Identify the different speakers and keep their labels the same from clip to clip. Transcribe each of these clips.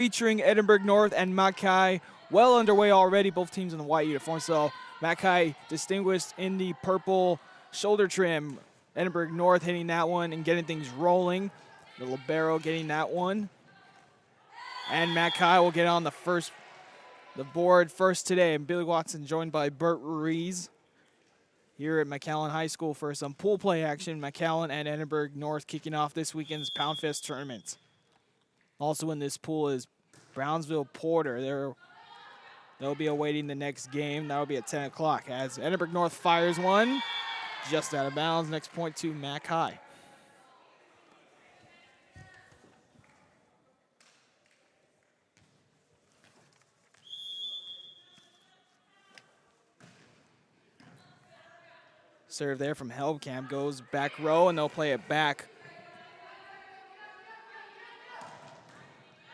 Speaker 1: featuring Edinburg North and McAllen. Well underway already, both teams in the white uniforms. So McAllen distinguished in the purple shoulder trim. Edinburg North hitting that one and getting things rolling. The libero getting that one. And McAllen will get on the board first today. And Billy Watson joined by Bert Ruiz here at McAllen High School for some pool play action. McAllen and Edinburg North kicking off this weekend's Poundfest tournament. Also in this pool is Brownsville Porter. They'll be awaiting the next game. That'll be at 10 o'clock as Edinburg North fires one just out of bounds. Next point to McAllen. Serve there from Helmkamp goes back row, and they'll play it back.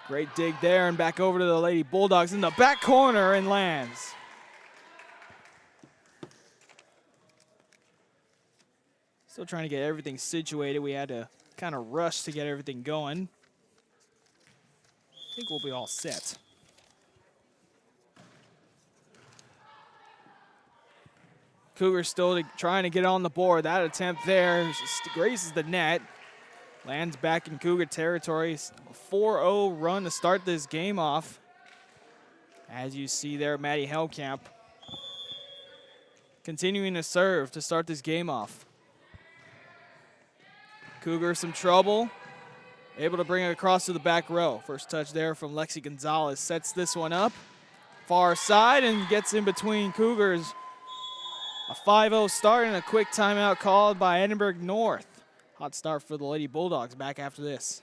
Speaker 1: Great dig there, and back over to the Lady Bulldogs in the back corner and lands. Still trying to get everything situated. We had to kind of rush to get everything going. I think we'll be all set. Cougars still trying to get on the board. That attempt there graces the net. Lands back in Cougar territory. A 4-0 run to start this game off. As you see there, Maddie Helmkamp continuing to serve to start this game off. Cougars some trouble. Able to bring it across to the back row. First touch there from Lexi Gonzalez. Sets this one up. Far side and gets in between Cougars. A 5-0 start and a quick timeout called by Edinburg North. Hot start for the Lady Bulldogs. Back after this.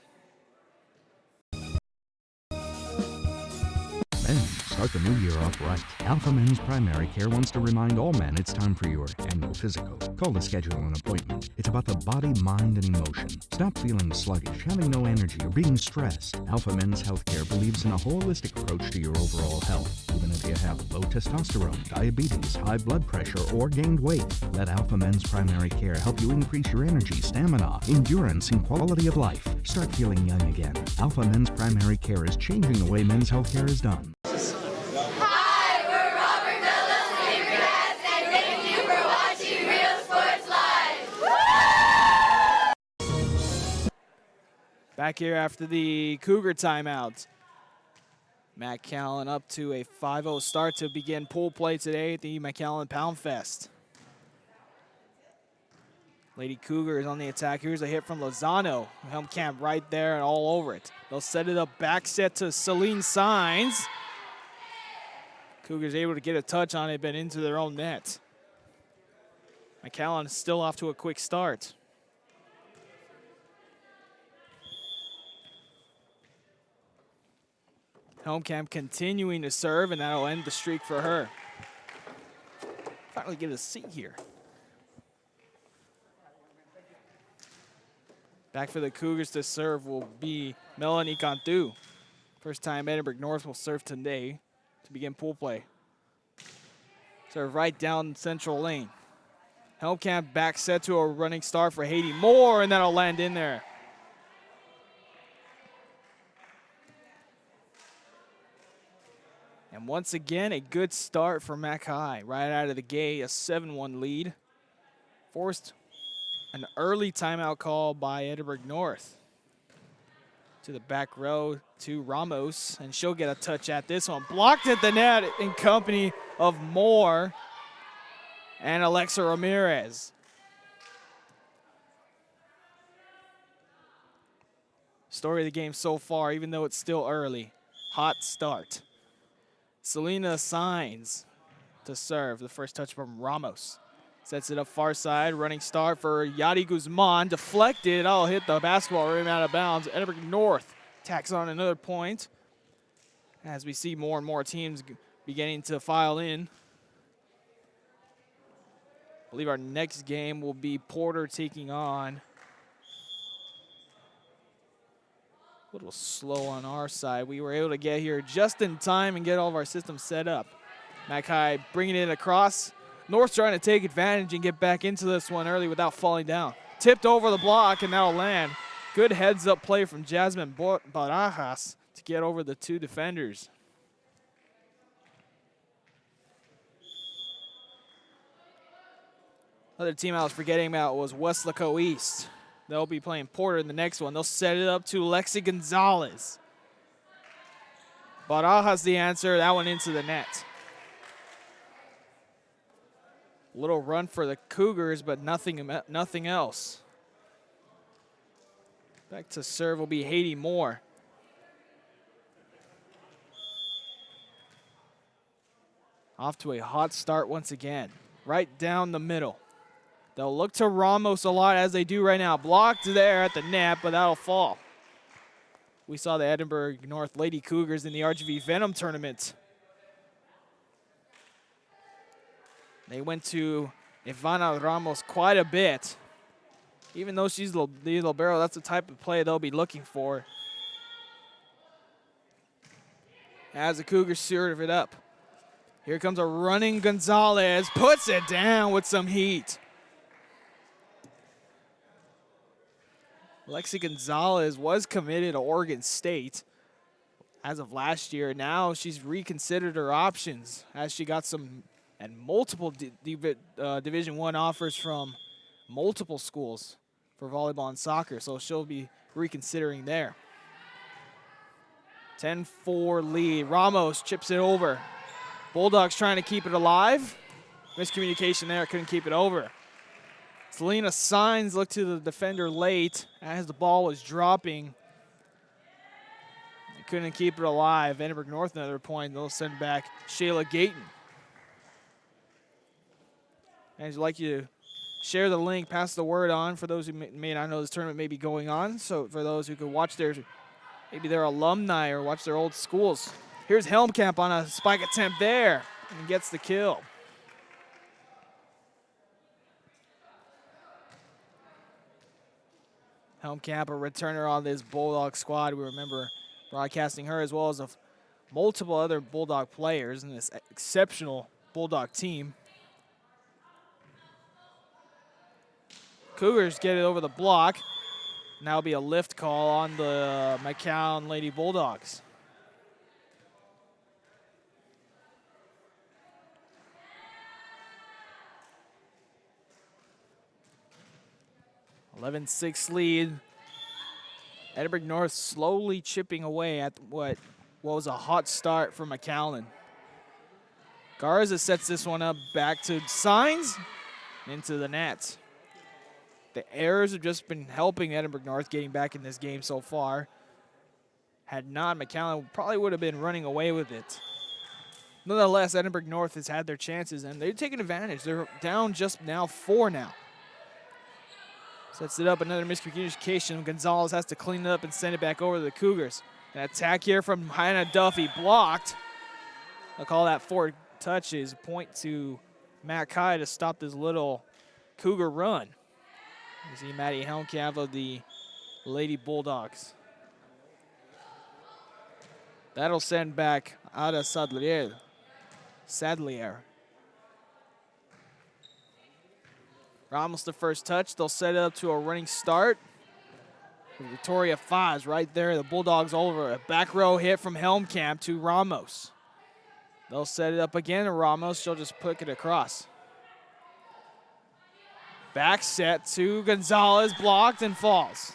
Speaker 2: Men, start the new year off right. Alpha Men's Primary Care wants to remind all men it's time for your annual physical. Call to schedule an appointment. It's about the body, mind, and emotion. Stop feeling sluggish, having no energy, or being stressed. Alpha Men's Healthcare believes in a holistic approach to your overall health. Even if you have low testosterone, diabetes, high blood pressure, or gained weight, let Alpha Men's Primary Care help you increase your energy, stamina, endurance, and quality of life. Start feeling young again. Alpha Men's Primary Care is changing the way men's healthcare is done.
Speaker 1: Back here after the Cougar timeout. McAllen up to a 5-0 start to begin pool play today at the McAllen Poundfest. Lady Cougars on the attack. Here's a hit from Lozano. Helmkamp right there and all over it. They'll set it up back set to Celine Signs. Cougars able to get a touch on it, but into their own net. McAllen is still off to a quick start. Helmkamp continuing to serve, and that'll end the streak for her. Finally get a seat here. Back for the Cougars to serve will be Melanie Cantu. First time Edinburg North will serve today to begin pool play. Serve right down central lane. Helmkamp back set to a running start for Haiti Moore, and that'll land in there. And once again, a good start for McAllen. Right out of the gate, a 7-1 lead. Forced an early timeout call by Edinburg North. To the back row to Ramos, and she'll get a touch at this one. Blocked at the net in company of Moore and Alexa Ramirez. Story of the game so far, even though it's still early. Hot start. Selena Signs to serve. The first touch from Ramos. Sets it up far side. Running start for Yadi Guzman. Deflected. Oh, hit the basketball rim out of bounds. Edinburg North tacks on another point. As we see more and more teams beginning to file in. I believe our next game will be Porter taking on. A little slow on our side. We were able to get here just in time and get all of our systems set up. McAllen bringing it across. North's trying to take advantage and get back into this one early without falling down. Tipped over the block, and that'll land. Good heads-up play from Jasmine Barajas to get over the two defenders. Other team I was forgetting about was Westlaco East. They'll be playing Porter in the next one. They'll set it up to Lexi Gonzalez. Barajas the answer, that one into the net. Little run for the Cougars, but nothing else. Back to serve will be Haiti Moore. Off to a hot start once again. Right down the middle. They'll look to Ramos a lot as they do right now. Blocked there at the net, but that'll fall. We saw the Edinburg North Lady Cougars in the RGV Venom tournament. They went to Ivana Ramos quite a bit. Even though she's the libero, that's the type of play they'll be looking for. As the Cougars serve it up. Here comes a running Gonzalez. Puts it down with some heat. Lexi Gonzalez was committed to Oregon State as of last year. Now she's reconsidered her options as she got some and multiple Division I offers from multiple schools for volleyball and soccer. So she'll be reconsidering there. 10-4 lead. Ramos chips it over. Bulldogs trying to keep it alive. Miscommunication there, couldn't keep it over. Selena Signs looked to the defender late as the ball was dropping. They couldn't keep it alive. Edinburg North another point. They'll send back Shayla Gayton. And I'd like you to share the link, pass the word on for those who may not know this tournament may be going on. So for those who could watch maybe their alumni or watch their old schools. Here's Helmkamp on a spike attempt there and gets the kill. Helmkamp, a returner on this Bulldog squad. We remember broadcasting her as well as multiple other Bulldog players in this exceptional Bulldog team. Cougars get it over the block. Now will be a lift call on the McAllen Lady Bulldogs. (11-6) lead. Edinburg North slowly chipping away at what was a hot start for McAllen. Garza sets this one up back to Signs into the net. The errors have just been helping Edinburg North getting back in this game so far. Had not, McAllen probably would have been running away with it. Nonetheless, Edinburg North has had their chances, and they're taking advantage. They're down just now 4 now. Sets it up, another miscommunication. Gonzalez has to clean it up and send it back over to the Cougars. An attack here from Hannah Duffy, blocked. I'll call that 4 touches. Point to Matt Kai to stop this little Cougar run. You see Maddie Helmkamp of the Lady Bulldogs. That'll send back Ada Sadlier. Ramos the first touch. They'll set it up to a running start. Victoria Faz right there. The Bulldogs over. A back row hit from Helmkamp to Ramos. They'll set it up again to Ramos. She'll just put it across. Back set to Gonzalez, blocked and falls.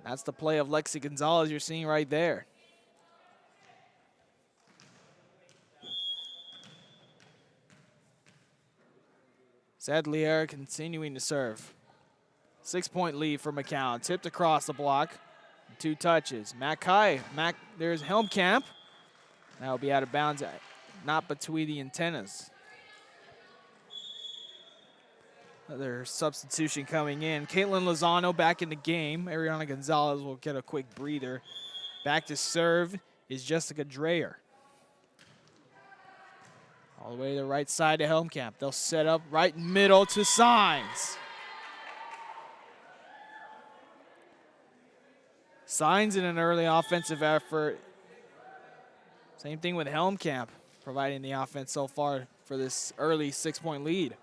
Speaker 1: That's the play of Lexi Gonzalez you're seeing right there. Sadlier continuing to serve. 6-point lead for McAllen. Tipped across the block. 2 touches. There's Helmkamp. That'll be out of bounds. Not between the antennas. Another substitution coming in. Caitlin Lozano back in the game. Ariana Gonzalez will get a quick breather. Back to serve is Jessica Dreyer. All the way to the right side to Helmkamp. They'll set up right middle to Signs. Signs in an early offensive effort. Same thing with Helmkamp, providing the offense so far for this early 6-point lead.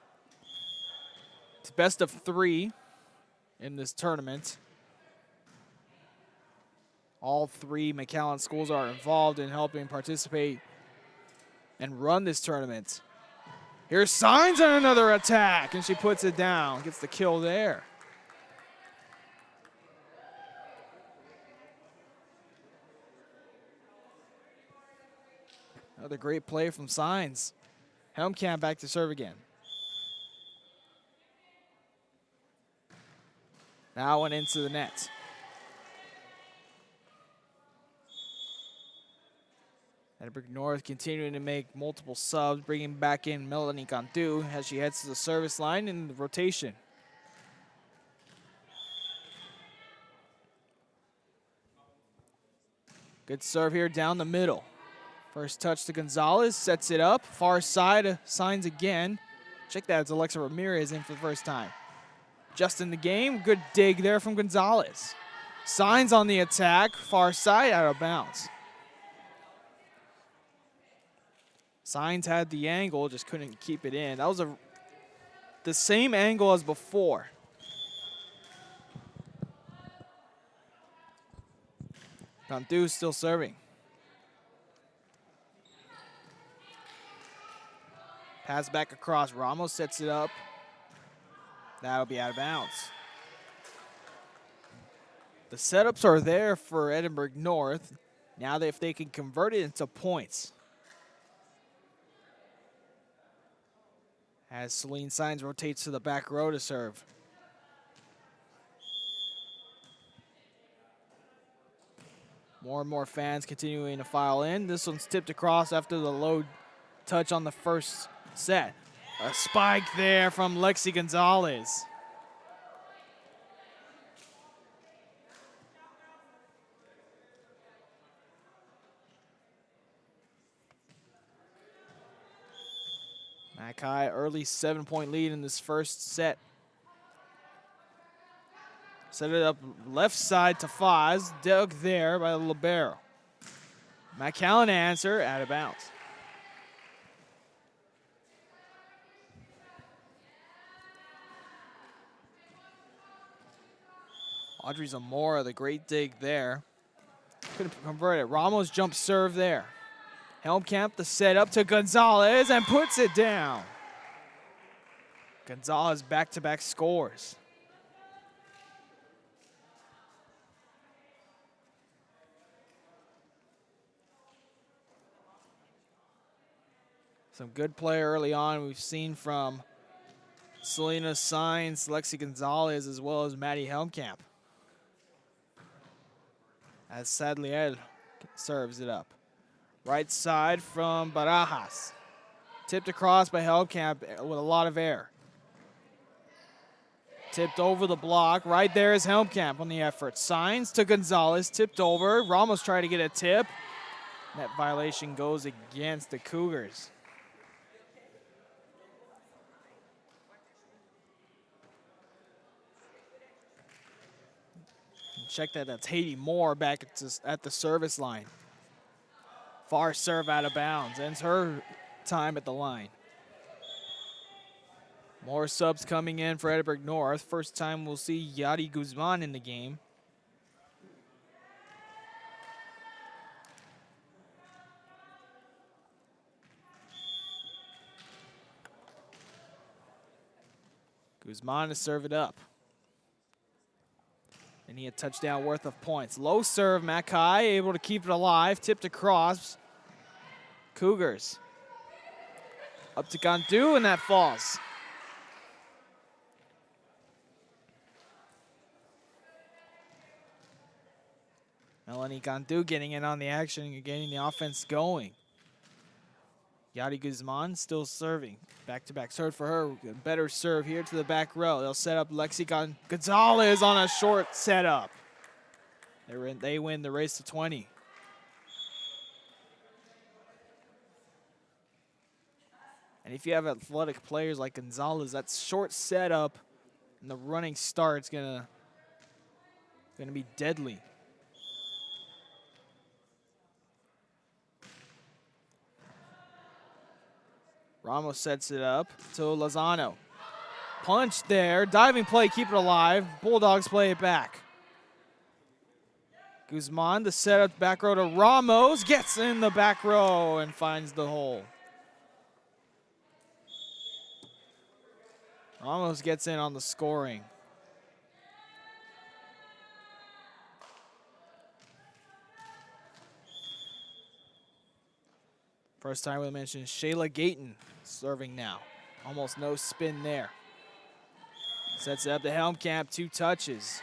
Speaker 1: It's best of 3 in this tournament. All three McAllen schools are involved in helping participate and run this tournament. Here's Signs on another attack, and she puts it down, gets the kill there. Another great play from Signs. Helmkamp back to serve again. Now one into the net. Edinburg North continuing to make multiple subs, bringing back in Melanie Cantu as she heads to the service line in the rotation. Good serve here down the middle. First touch to Gonzalez, sets it up. Far side, Signs again. Check that, it's Alexa Ramirez in for the first time. Just in the game, good dig there from Gonzalez. Signs on the attack, far side, out of bounds. Signs had the angle, just couldn't keep it in. That was the same angle as before. Cantu still serving. Pass back across. Ramos sets it up. That'll be out of bounds. The setups are there for Edinburg North. Now if they can convert it into points. As Celine Signs rotates to the back row to serve. More and more fans continuing to file in. This one's tipped across after the low touch on the first set. A spike there from Lexi Gonzalez. Mackay, early 7-point lead in this first set. Set it up left side to Foz. Dug there by the libero. McAllen answer, out of bounds. Audrey Zamora, the great dig there. Couldn't convert it. Ramos jump serve there. Helmkamp, the setup to Gonzalez, and puts it down. Gonzalez back-to-back scores. Some good play early on we've seen from Selena Signs, Lexi Gonzalez, as well as Maddie Helmkamp. As Sadliel serves it up. Right side from Barajas. Tipped across by Helmkamp with a lot of air. Tipped over the block. Right there is Helmkamp on the effort. Signs to Gonzalez. Tipped over. Ramos tried to get a tip. Net violation goes against the Cougars. Check that, that's Haiti Moore back at the service line. Far serve out of bounds, ends her time at the line. More subs coming in for Edinburg North. First time we'll see Yadi Guzman in the game. Guzman to serve it up. And he had a touchdown worth of points. Low serve, Mackay able to keep it alive. Tipped across. Cougars. Up to Cantu, and that falls. Melanie Cantu getting in on the action and getting the offense going. Yadi Guzman still serving. Back-to-back serve for her. Better serve here to the back row. They'll set up Lexi Gonzalez on a short setup. They win the race to 20. And if you have athletic players like Gonzalez, that short setup and the running start's gonna be deadly. Ramos sets it up to Lozano. Punch there. Diving play, keep it alive. Bulldogs play it back. Guzman, the setup back row to Ramos. Gets in the back row and finds the hole. Ramos gets in on the scoring. First time we mentioned Shayla Gayton serving now. Almost no spin there. Sets it up to Helmkamp, 2 touches.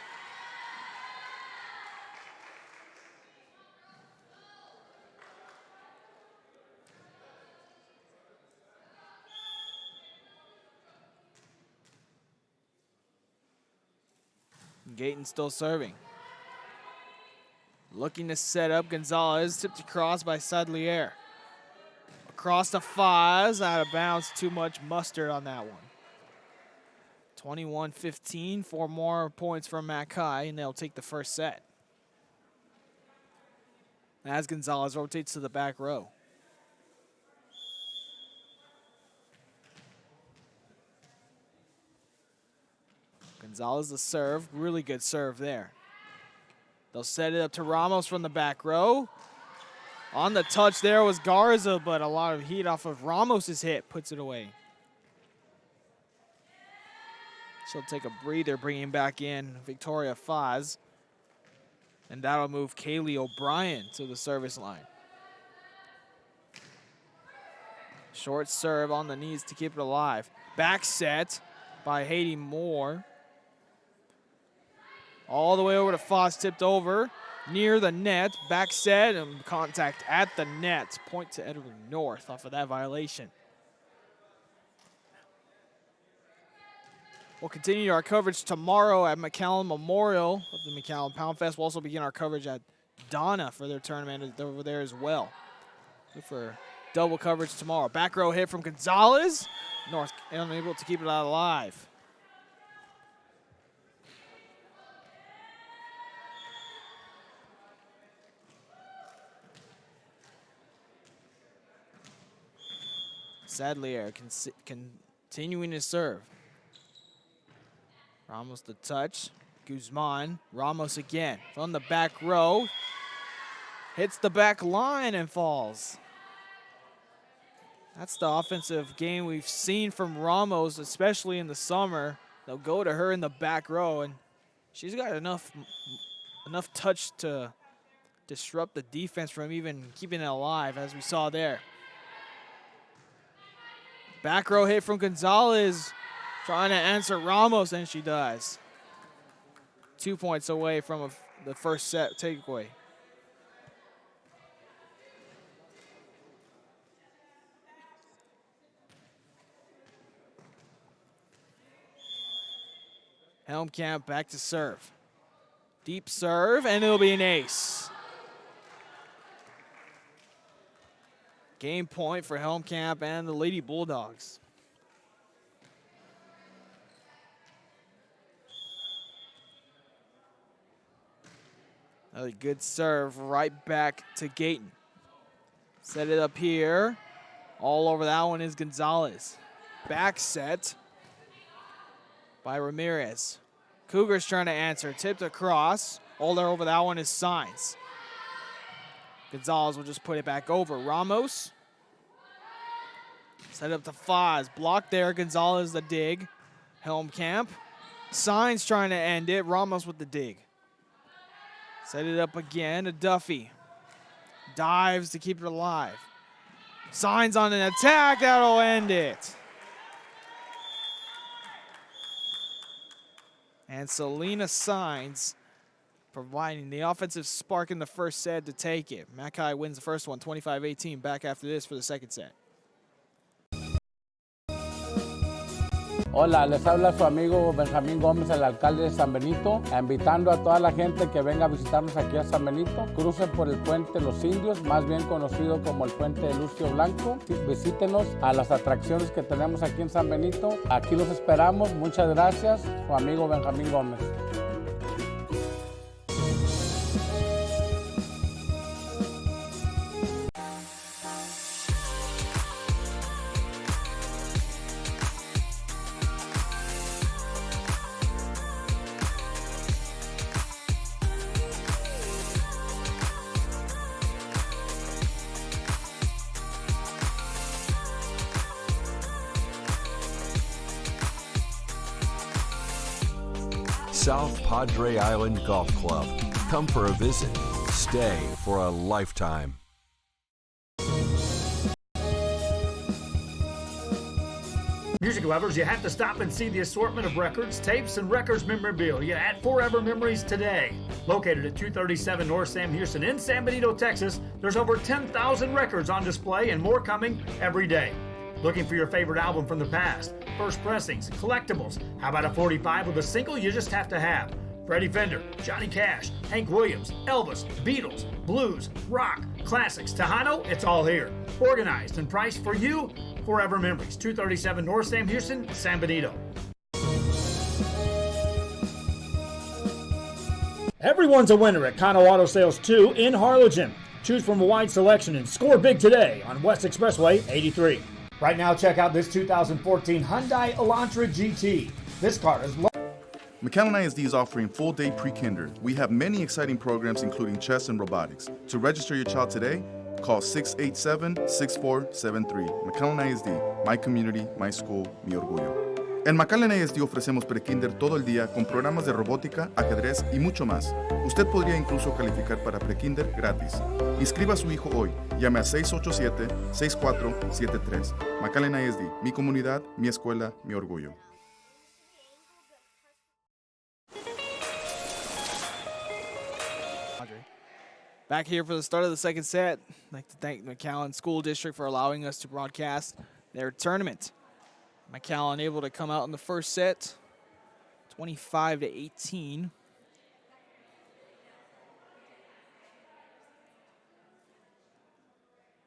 Speaker 1: Gayton still serving. Looking to set up Gonzalez, tipped across by Sadlier. Across the Faz, out of bounds, too much mustard on that one. 21-15, 4 more points from Mackay, and they'll take the first set. As Gonzalez rotates to the back row. Gonzalez the serve, really good serve there. They'll set it up to Ramos from the back row. On the touch there was Garza, but a lot of heat off of Ramos's hit puts it away. She'll take a breather, bringing back in Victoria Faz. And that'll move Kaylee O'Brien to the service line. Short serve on the knees to keep it alive. Back set by Haiti Moore. All the way over to Foss, tipped over near the net. Back set and contact at the net. Point to Edinburg North off of that violation. We'll continue our coverage tomorrow at McAllen Memorial of the McAllen Poundfest. We'll also begin our coverage at Donna for their tournament over there as well. Look for double coverage tomorrow. Back row hit from Gonzalez. North unable to keep it out alive. Sadlier continuing to serve. Ramos the touch. Guzman. Ramos again from the back row. Hits the back line and falls. That's the offensive game we've seen from Ramos, especially in the summer. They'll go to her in the back row, and she's got enough touch to disrupt the defense from even keeping it alive, as we saw there. Back row hit from Gonzalez, trying to answer Ramos, and she does. 2 points away from the first set takeaway. Helmkamp back to serve. Deep serve, and it'll be an ace. Game point for Helmkamp and the Lady Bulldogs. Another good serve right back to Gayton. Set it up here. All over that one is Gonzalez. Back set by Ramirez. Cougars trying to answer. Tipped across. All over that one is Signs. Gonzalez will just put it back over. Ramos. Set up to Foz. Blocked there. Gonzalez the dig. Helmkamp. Signs trying to end it. Ramos with the dig. Set it up again to Duffy. Dives to keep it alive. Signs on an attack. That'll end it. And Selena Signs providing the offensive spark in the first set to take it. Mackay wins the first one, 25-18. Back after this for the second set.
Speaker 3: Hola, les habla su amigo Benjamín Gómez, el alcalde de San Benito, invitando a toda la gente que venga a visitarnos aquí a San Benito. Crucen por el puente Los Indios, más bien conocido como el puente de Lucio Blanco. Visítenos a las atracciones que tenemos aquí en San Benito. Aquí los esperamos. Muchas gracias, su amigo Benjamín Gómez.
Speaker 4: South Padre Island Golf Club. Come for a visit. Stay for a lifetime.
Speaker 5: Music lovers, you have to stop and see the assortment of records, tapes, and records memorabilia at Forever Memories today. Located at 237 North Sam Houston in San Benito, Texas, there's over 10,000 records on display and more coming every day. Looking for your favorite album from the past, first pressings, collectibles? How about a 45 with a single you just have to have? Freddie Fender, Johnny Cash, Hank Williams, Elvis, Beatles, blues, rock, classics, Tejano, it's all here. Organized and priced for you. Forever Memories, 237 North Sam Houston, San Benito. Everyone's a winner at Kano Auto Sales 2 in Harlingen. Choose from a wide selection and score big today on West Expressway 83. Right now, check out this 2014 Hyundai Elantra GT. This car is
Speaker 6: McAllen ISD is offering full-day pre-kinder. We have many exciting programs including chess and robotics. To register your child today, call 687-6473. McAllen ISD, my community, my school, mi orgullo. En McAllen ISD ofrecemos pre-kinder todo el día con programas de robótica, ajedrez y mucho más. Usted podría incluso calificar para pre-kinder gratis. Inscriba a su hijo hoy. Llame a 687-6473. McAllen ISD, mi comunidad, mi escuela, mi orgullo.
Speaker 1: Back here for the start of the second set. I'd like to thank McAllen School District for allowing us to broadcast their tournament. McAllen able to come out in the first set, 25-18.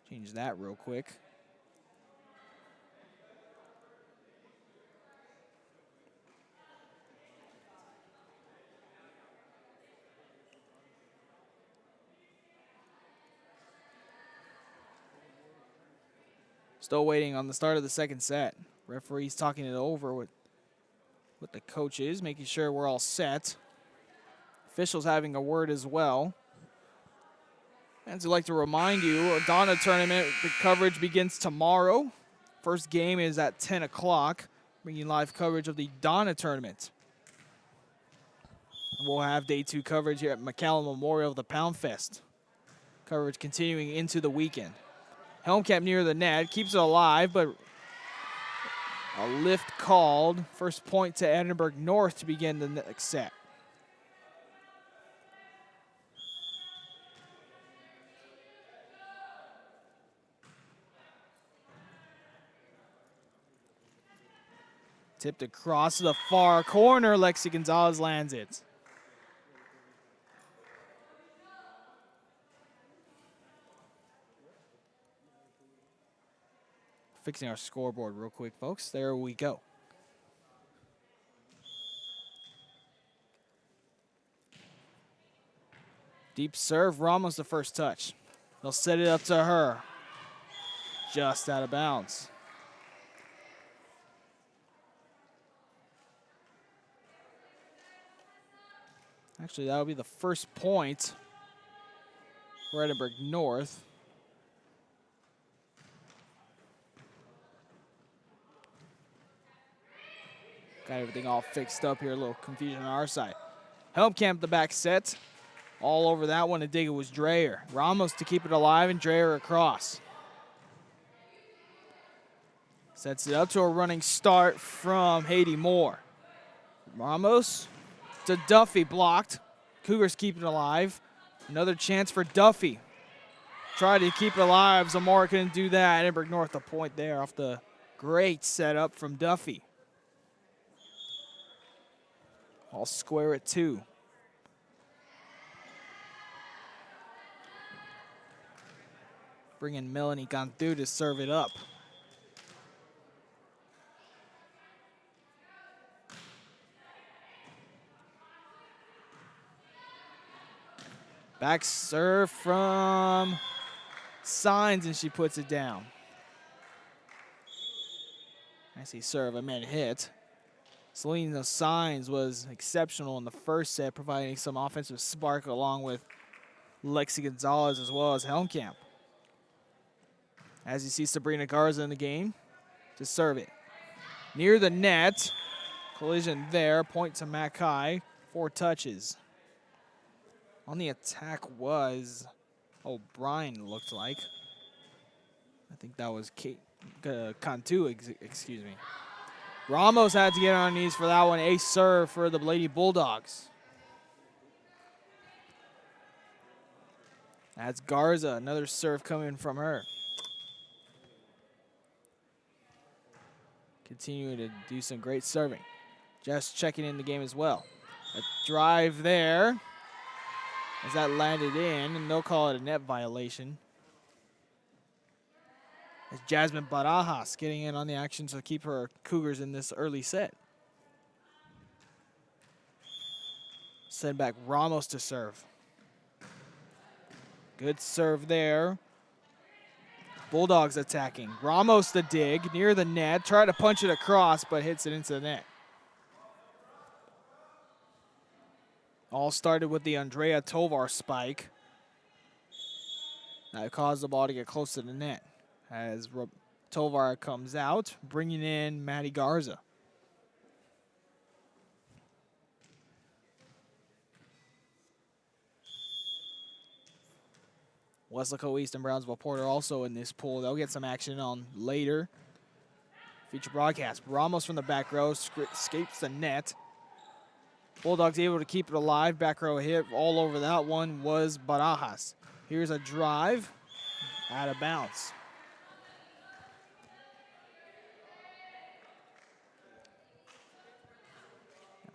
Speaker 1: Change that real quick. Still waiting on the start of the second set. Referee's talking it over with the coaches, making sure we're all set. Officials having a word as well. And I'd like to remind you, a Donna tournament, the coverage begins tomorrow. First game is at 10 o'clock, bringing live coverage of the Donna tournament. And we'll have day 2 coverage here at McAllen Memorial of the Poundfest. Coverage continuing into the weekend. Helmkamp near the net, keeps it alive, but a lift called. First point to Edinburg North to begin the next set. Tipped across to the far corner. Lexi Gonzalez lands it. Fixing our scoreboard real quick, folks. There we go. Deep serve. Ramos the first touch. They'll set it up to her. Just out of bounds. Actually, that'll be the first point for Edinburg North. Got everything all fixed up here. A little confusion on our side. Helmkamp the back set. All over that one. To dig it was Dreyer. Ramos to keep it alive and Dreyer across. Sets it up to a running start from Haiti Moore. Ramos to Duffy, blocked. Cougars keep it alive. Another chance for Duffy. Tried to keep it alive. Zamora couldn't do that. Edinburg North a point there off the great setup from Duffy. All square at 2. Bring in Melanie Cantu to serve it up. Back serve from Signs, and she puts it down. I see serve, I meant hit. Selena Signs was exceptional in the first set, providing some offensive spark along with Lexi Gonzalez as well as Helmkamp. As you see Sabrina Garza in the game to serve it. Near the net, collision there, point to Mackay. 4 touches. On the attack was O'Brien, looked like. I think that was Cantu, excuse me. Ramos had to get on her knees for that one. Ace serve for the Lady Bulldogs. That's Garza, another serve coming from her. Continuing to do some great serving. Just checking in the game as well. A drive there. As that landed in, and they'll call it a net violation. As Jasmine Barajas getting in on the action to keep her Cougars in this early set. Send back Ramos to serve. Good serve there. Bulldogs attacking. Ramos the dig near the net. Try to punch it across, but hits it into the net. All started with the Andrea Tovar spike. That caused the ball to get close to the net. As Tovar comes out, bringing in Maddie Garza. Weslaco East and Brownsville Porter also in this pool. They'll get some action on later. Feature broadcast. Ramos from the back row escapes the net. Bulldogs able to keep it alive. Back row hit all over that one was Barajas. Here's a drive. Out of bounds.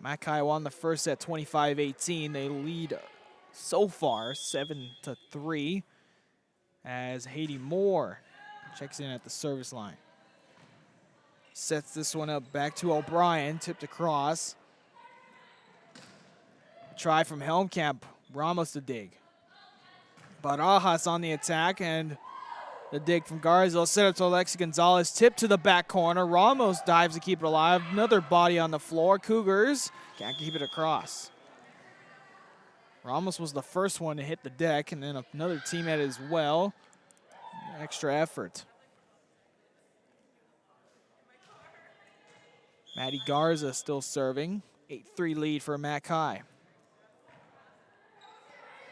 Speaker 1: Mackay won the first set 25-18. They lead so far 7-3 as Haiti Moore checks in at the service line. Sets this one up back to O'Brien, tipped across. Try from Helmkamp, Ramos to dig. Barajas on the attack, and the dig from Garza. Set up to Alexi Gonzalez, tip to the back corner. Ramos dives to keep it alive. Another body on the floor. Cougars can't keep it across. Ramos was the first one to hit the deck, and then another teammate as well. Extra effort. Maddie Garza still serving. 8-3 lead for Mackay.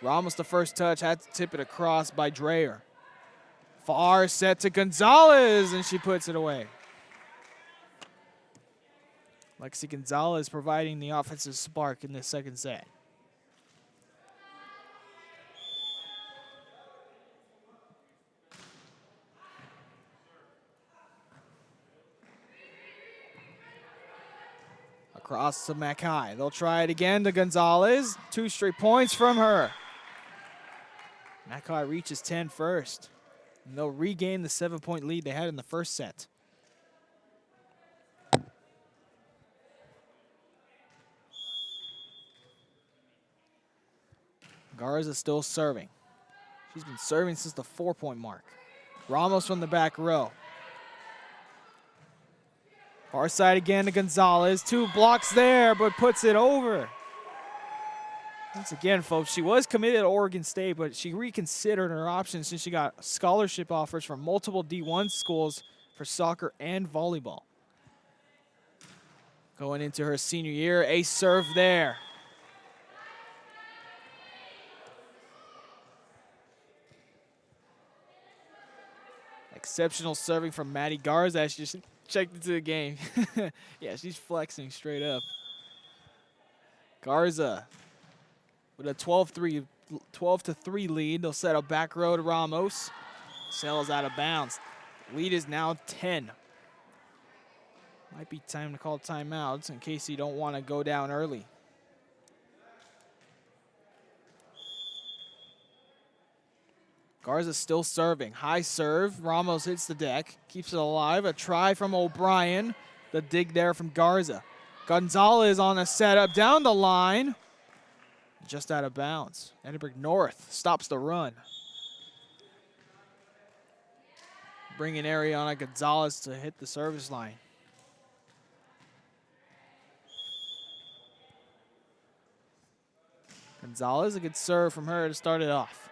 Speaker 1: Ramos the first touch, had to tip it across by Dreyer. Far set to Gonzalez, and she puts it away. Lexi Gonzalez providing the offensive spark in this second set. Across to Mackay. They'll try it again to Gonzalez. 2 straight points from her. Mackay reaches 10 first. And they'll regain the 7-point lead they had in the first set. Garza still serving. She's been serving since the 4-point mark. Ramos from the back row. Far side again to Gonzalez. 2 blocks there, but puts it over. Once again, folks, she was committed to Oregon State, but she reconsidered her options since she got scholarship offers from multiple D1 schools for soccer and volleyball. Going into her senior year, ace serve there. Exceptional serving from Maddie Garza. She just checked into the game. Yeah, she's flexing straight up. Garza with a 12-3 lead. They'll set up back row to Ramos. Sails out of bounds. Lead is now 10. Might be time to call timeouts in case you don't want to go down early. Garza still serving. High serve. Ramos hits the deck. Keeps it alive. A try from O'Brien. The dig there from Garza. Gonzalez on a setup down the line. Just out of bounds. Edinburg North stops the run. Bringing Ariana Gonzalez to hit the service line. Gonzalez, a good serve from her to start it off.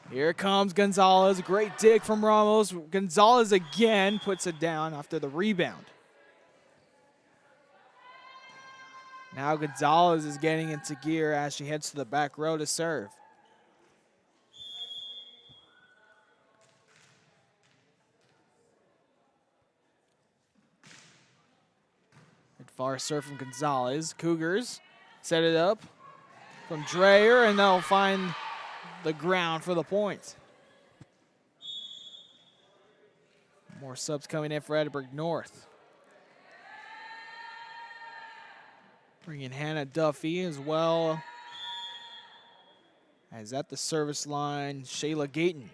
Speaker 1: Here comes Gonzalez. Great dig from Ramos. Gonzalez again puts it down after the rebound. Now Gonzalez is getting into gear as she heads to the back row to serve. Good far serve from Gonzalez. Cougars set it up from Dreyer, and they'll find the ground for the point. More subs coming in for Edinburg North. Bringing Hannah Duffy as well as at the service line, Shayla Gayton.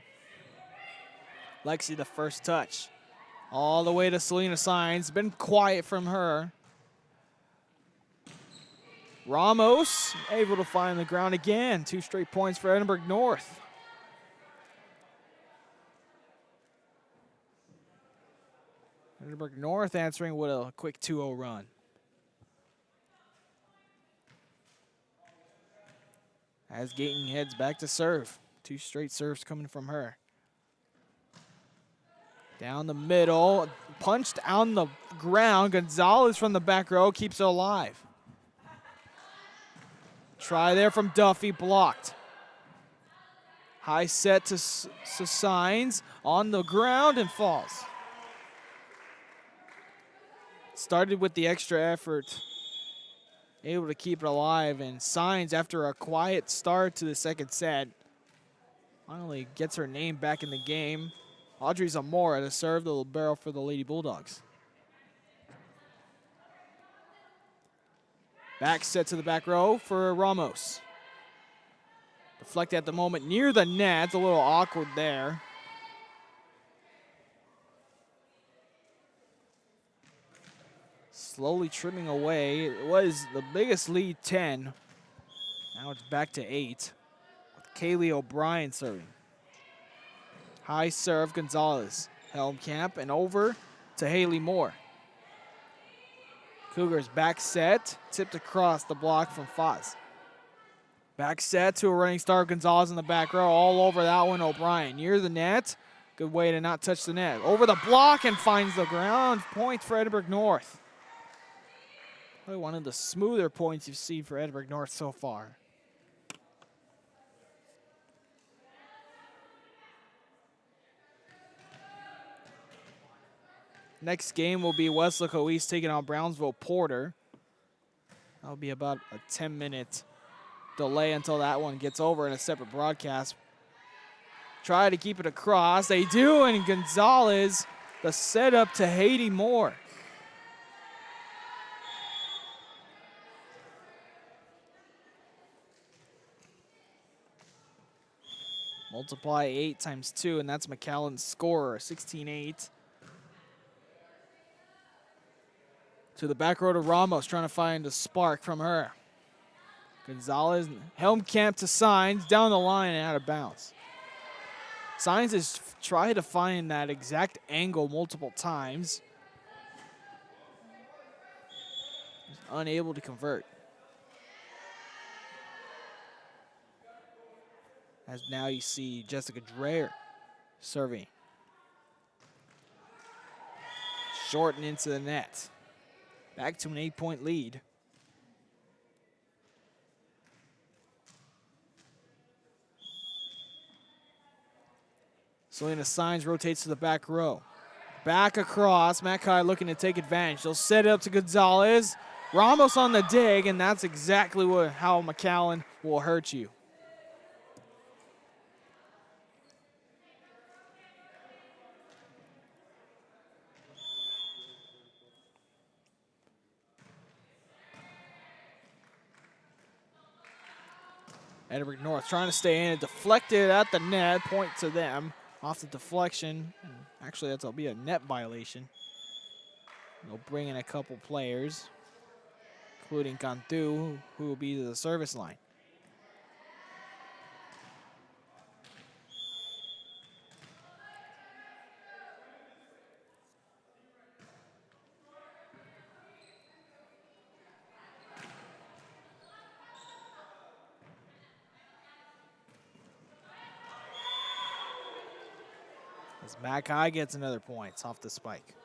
Speaker 1: Lexi the first touch. All the way to Selena Sines. Been quiet from her. Ramos able to find the ground again. 2 straight points for Edinburg North. Edinburg North answering with a quick 2-0 run. As Gayton heads back to serve. 2 straight serves coming from her. Down the middle, punched on the ground. Gonzalez from the back row keeps it alive. Try there from Duffy, blocked. High set to Sines, on the ground and falls. Started with the extra effort, able to keep it alive, and Sines, after a quiet start to the second set, finally gets her name back in the game. Audrey Zamora to serve the libero for the Lady Bulldogs. Back set to the back row for Ramos. Deflected at the moment near the net, a little awkward there. Slowly trimming away. It was the biggest lead, 10. Now it's back to 8 with Kaylee O'Brien serving. High serve, Gonzalez. Helmkamp and over to Haley Moore. Cougars back set, tipped across the block from Foz. Back set to a running start, Gonzalez in the back row, all over that one, O'Brien. Near the net, good way to not touch the net. Over the block and finds the ground, point for Edinburg North. Probably one of the smoother points you've seen for Edinburg North so far. Next game will be Westlake East taking on Brownsville Porter. That'll be about a 10-minute delay until that one gets over in a separate broadcast. Try to keep it across. They do, and Gonzalez, the setup to Haiti Moore. Multiply 8 times 2, and that's McAllen's scorer, 16-8. To the back row to Ramos, trying to find a spark from her. Gonzalez, Helmkamp to Sines, down the line and out of bounds. Sines has tried to find that exact angle multiple times. He's unable to convert. As now you see Jessica Dreyer serving. Short and into the net. Back to an 8-point lead. Selena Sines rotates to the back row. Back across, McAllen looking to take advantage. They'll set it up to Gonzalez. Ramos on the dig, and that's exactly how McAllen will hurt you. Edinburg North trying to stay in. It deflected at the net. Point to them. Off the deflection. Actually, that'll be a net violation. They'll bring in a couple players, including Cantu, who will be to the service line. As Mackay gets another point off the spike.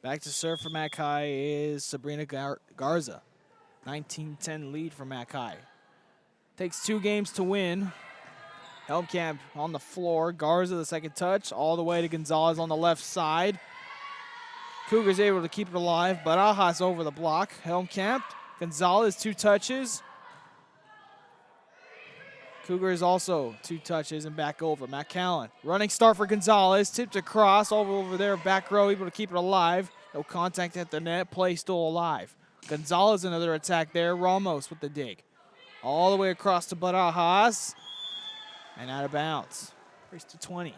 Speaker 1: Back to serve for Mackay is Sabrina Garza. 19-10 lead for Mackay. Takes 2 games to win. Helmkamp on the floor. Garza the second touch all the way to Gonzalez on the left side. Cougars able to keep it alive. Barajas over the block. Helmkamp. Gonzalez 2 touches. Cougars also 2 touches and back over. McAllen running start for Gonzalez. Tipped across all over there. Back row able to keep it alive. No contact at the net. Play still alive. Gonzalez another attack there. Ramos with the dig. All the way across to Barajas. And out of bounds. Race to 20.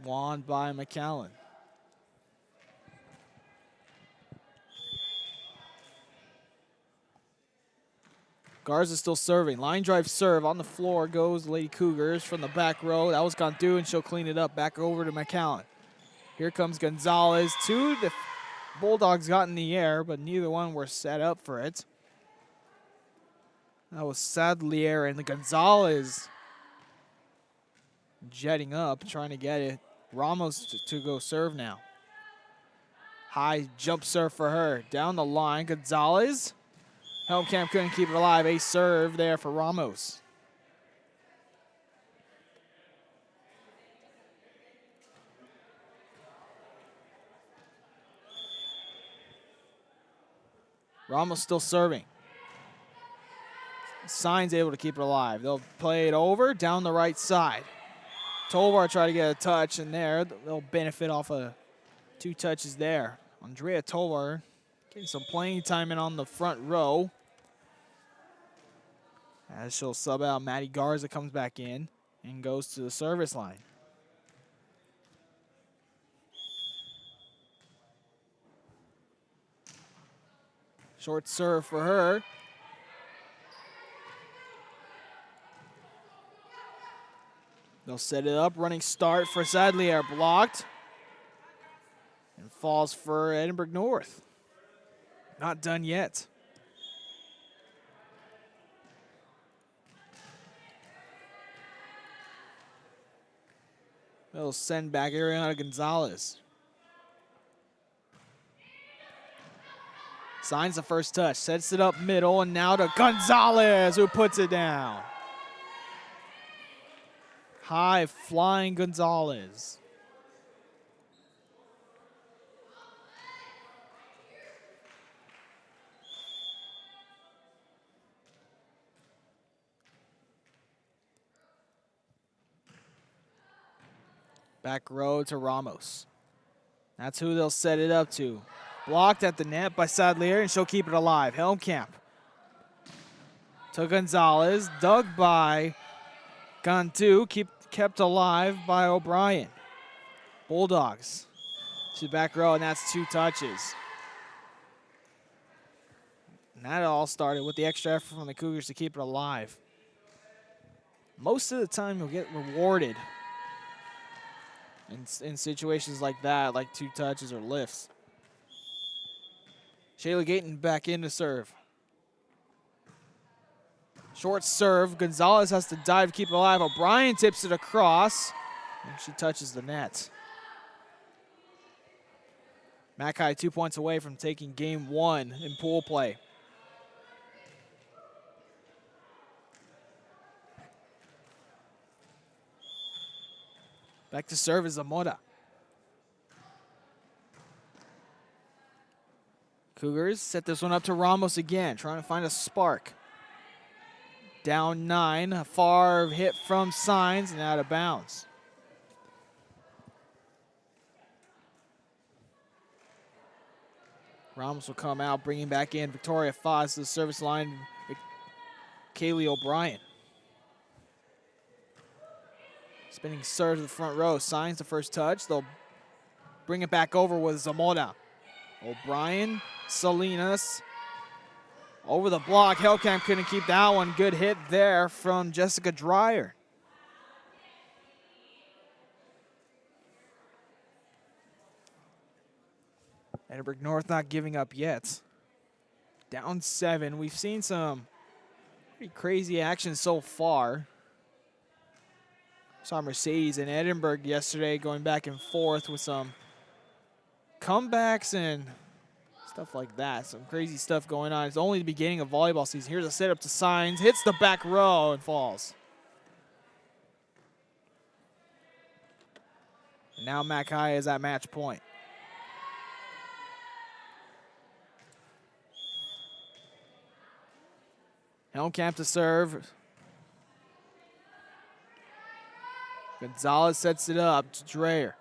Speaker 1: Won by McAllen. Garza still serving. Line drive serve on the floor goes Lady Cougars from the back row. That was gone through and she'll clean it up. Back over to McAllen. Here comes Gonzalez. 2. The Bulldogs got in the air, but neither one were set up for it. That was Sadlier and the Gonzalez jetting up, trying to get it. Ramos to go serve now. High jump serve for her. Down the line, Gonzalez. Helmkamp couldn't keep it alive. A serve there for Ramos. Ramos still serving. Signs able to keep it alive. They'll play it over down the right side. Tovar try to get a touch in there. They'll benefit off of 2 touches there. Andrea Tovar getting some playing time in on the front row. As she'll sub out, Maddie Garza comes back in and goes to the service line. Short serve for her. They'll set it up. Running start for Sadlier. Blocked. And falls for Edinburg North. Not done yet. They'll send back Ariana Gonzalez. Signs the first touch. Sets it up middle. And now to Gonzalez, who puts it down. High flying Gonzalez. Back row to Ramos. That's who they'll set it up to. Blocked at the net by Sadlier, and she'll keep it alive. Helmkamp to Gonzalez. Dug by Gantu. Kept alive by O'Brien. Bulldogs to the back row, and that's 2 touches. And that all started with the extra effort from the Cougars to keep it alive. Most of the time, you'll get rewarded in situations like that, like 2 touches or lifts. Shayla Gayton back in to serve. Short serve. Gonzalez has to dive to keep it alive. O'Brien tips it across, and she touches the net. Mackay 2 points away from taking game 1 in pool play. Back to serve is Zamora. Cougars set this one up to Ramos again, trying to find a spark. Down 9, a far hit from Signs and out of bounds. Ramos will come out, bringing back in Victoria Foss to the service line. Kaylee O'Brien. Spinning serve to the front row. Signs the first touch. They'll bring it back over with Zamora. O'Brien, Salinas. Over the block. Helmkamp couldn't keep that one. Good hit there from Jessica Dreyer. Edinburg North not giving up yet. Down 7. We've seen some pretty crazy action so far. Saw Mercedes and Edinburg yesterday going back and forth with some comebacks and stuff like that. Some crazy stuff going on. It's only the beginning of volleyball season. Here's a setup to Signs. Hits the back row and falls. And now Mac High is at match point. Helmkamp to serve. Gonzalez sets it up to Dreyer.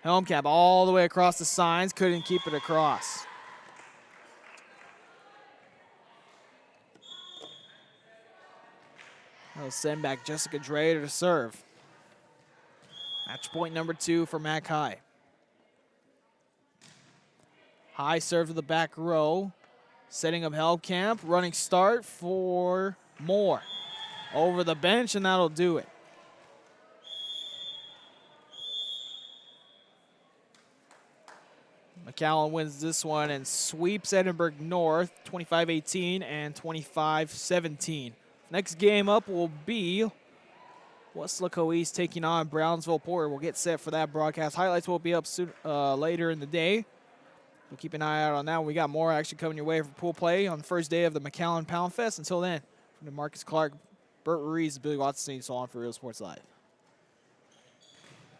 Speaker 1: Helmkamp all the way across the Signs. Couldn't keep it across. They'll send back Jessica Dreyer to serve. Match point number 2 for Mac High. High serve to the back row. Setting up Helmkamp. Running start for Moore. Over the bench, and that'll do it. McAllen wins this one and sweeps Edinburg North 25-18 and 25-17. Next game up will be Westlake East taking on Brownsville Porter. We'll get set for that broadcast. Highlights will be up soon, later in the day. We'll keep an eye out on that. We got more action coming your way for pool play on the first day of the McAllen Poundfest. Until then, from Marcus Clark, Bert Ruiz, Billy Watson, so on for Real Sports Live.